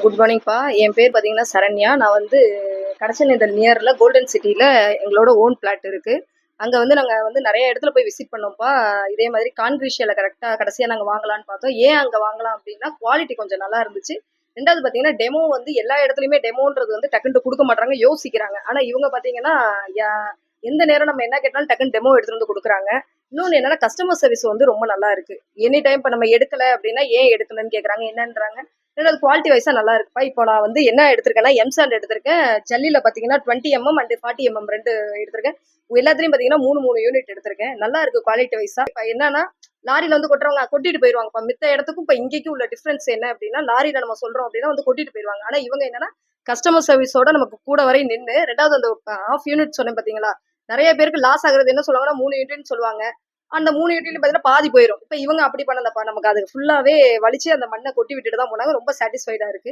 Good மார்னிங்ப்பா. என் பேர் பார்த்தீங்கன்னா சரண்யா. நான் வந்து கடச்சநேந்தல் நியர்ல கோல்டன் சிட்டில எங்களோட ஓன் பிளாட் இருக்கு. அங்க வந்து நாங்க வந்து நெறைய இடத்துல போய் விசிட் பண்ணோம்ப்பா. இதே மாதிரி கான்க்ரீஷியால கரெக்ட்டா கடைசியா நாங்க வாங்கலான்னு பார்த்தோம். ஏன் அங்க வாங்கலாம் அப்டின்னா, குவாலிட்டி கொஞ்சம் நல்லா இருந்துச்சு. 2வது பார்த்தீங்கன்னா, டெமோ வந்து எல்லா இடத்துலயுமே டெமோன்றது வந்து டக்குன்ட்டு குடுக்க மாட்றாங்க, யோசிக்கிறாங்க. ஆனா இவங்க பார்த்தீங்கன்னா, யா எந்த நேரம் நம்ம என்ன கேட்டாலும் டக்குன்னு டெமோ எடுத்துட்டு வந்து குடுக்குறாங்க. இன்னொன்னு என்னன்னா, கஸ்டமர் சர்விஸ் வந்து ரொம்ப நல்லா இருக்கு. எனி டைம் இப்ப நம்ம எடுக்கல அப்டின்னா, ஏன் எடுக்கலன்னு கேட்குறாங்க, என்னன்றாங்க. 2வது குவாலிட்டி வைஸா நல்லா இருக்குப்பா. இப்போ நான் வந்து என்ன எடுத்திருக்கேன்னா, எம் சாண்ட் எடுத்திருக்கேன். ஜல்லில பார்த்தீங்கன்னா 20 அண்ட் 40 2 எடுத்திருக்கேன். எல்லாத்துலயும் பார்த்தீங்கன்னா 3 யூனிட் எடுத்திருக்கேன். நல்லா இருக்கு குவாலிட்டி வைஸா. இப்ப என்னன்னா, லாரில வந்து கொட்டுறவங்க கொட்டிட்டு போயிருவாங்கப்பா. மித்த இடத்துக்கும் இப்ப இங்கேக்கும் உள்ள டிஃபரன்ஸ் என்ன அப்டின்னா, லாரில நம்ம சொல்றோம் அப்டின்னா வந்து கொட்டிட்டு போயிருவாங்க. ஆனா இவங்க என்னன்னா, கஸ்டமர் சர்விஸோட நமக்கு கூட வரை நின்னு 2வது அந்த 1/2 யூனிட் சொன்னேன் பார்த்தீங்களா? நெறைய பேருக்கு லாஸ் ஆகுறது என்ன சொல்லுவாங்கன்னா, 3 யூனிட்ன்னு சொல்லுவாங்க. அந்த 3 யூனிட்லயும் பார்த்தீங்கன்னா பாதி போயிரும். இப்ப இவங்க அப்படி பண்ணலப்பா. நமக்கு அது ஃபுல்லாவே வலிச்சு அந்த மண்ண கொட்டி விட்டுட்டு தான் போனாங்க. ரொம்ப சாட்டிஸ்ஃபைடா இருக்கு.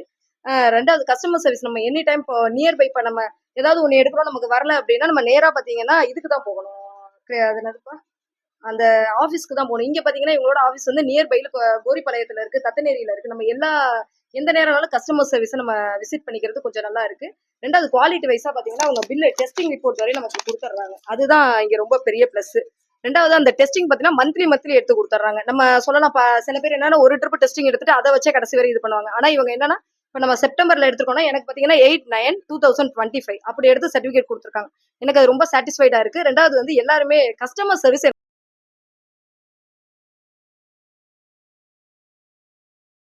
2வது கஸ்டமர் சர்விஸ் நம்ம எனி டைம் இப்போ நியர்பை இப்ப நம்ம ஏதாவது ஒண்ணு எடுக்கிறோம் நமக்கு வரல அப்படின்னா, நம்ம நேரா பார்த்தீங்கன்னா, இதுக்கு தான் போகணும். அது என்னதுப்பா? அந்த ஆஃபீஸ்க்கு தான் போணும். இங்க பார்த்தீங்கன்னா, இவங்களோட ஆஃபீஸ் வந்து நியர்பைல கோரிப்பாளையத்துல இருக்கு, தத்தநேரியில இருக்கு. நம்ம எந்த நேரம்னாலும் கஸ்டமர் சர்வீஸ நம்ம விசிட் பண்ணிக்கிறது கொஞ்சம் நல்லா இருக்கு. 2வது குவாலிட்டி வைஸா பார்த்தீங்கன்னா, அவங்க டெஸ்டிங் ரிப்போர்ட் வரையும் நமக்கு குடுத்துடுறாங்க. அதுதான் இங்க ரொம்ப பெரிய பிளஸ். 2வது அந்த டெஸ்டிங் பார்த்தீங்கன்னா, மந்த்லி எடுத்து குடுத்துடுறாங்க. நம்ம சொல்லலாம் சில பேர் என்னன்னா, ஒரு ட்ரிப் டெஸ்டிங் எடுத்துட்டு அத வச்சே கடைசி வரை இது பண்ணுவாங்க. ஆனா இவங்க என்னன்னா, இப்ப நம்ம செப்டம்பர்ல எடுத்துருக்கோம்னா, எனக்கு பார்த்தீங்கன்னா 8/9/2025 அப்படி எடுத்து சர்டிபிகேட் குடுத்துருக்காங்க. எனக்கு அது ரொம்ப சாட்டிஸ்ஃபைடா இருக்கு. 2வது வந்து எல்லாருமே கஸ்டமர் சர்விஸ்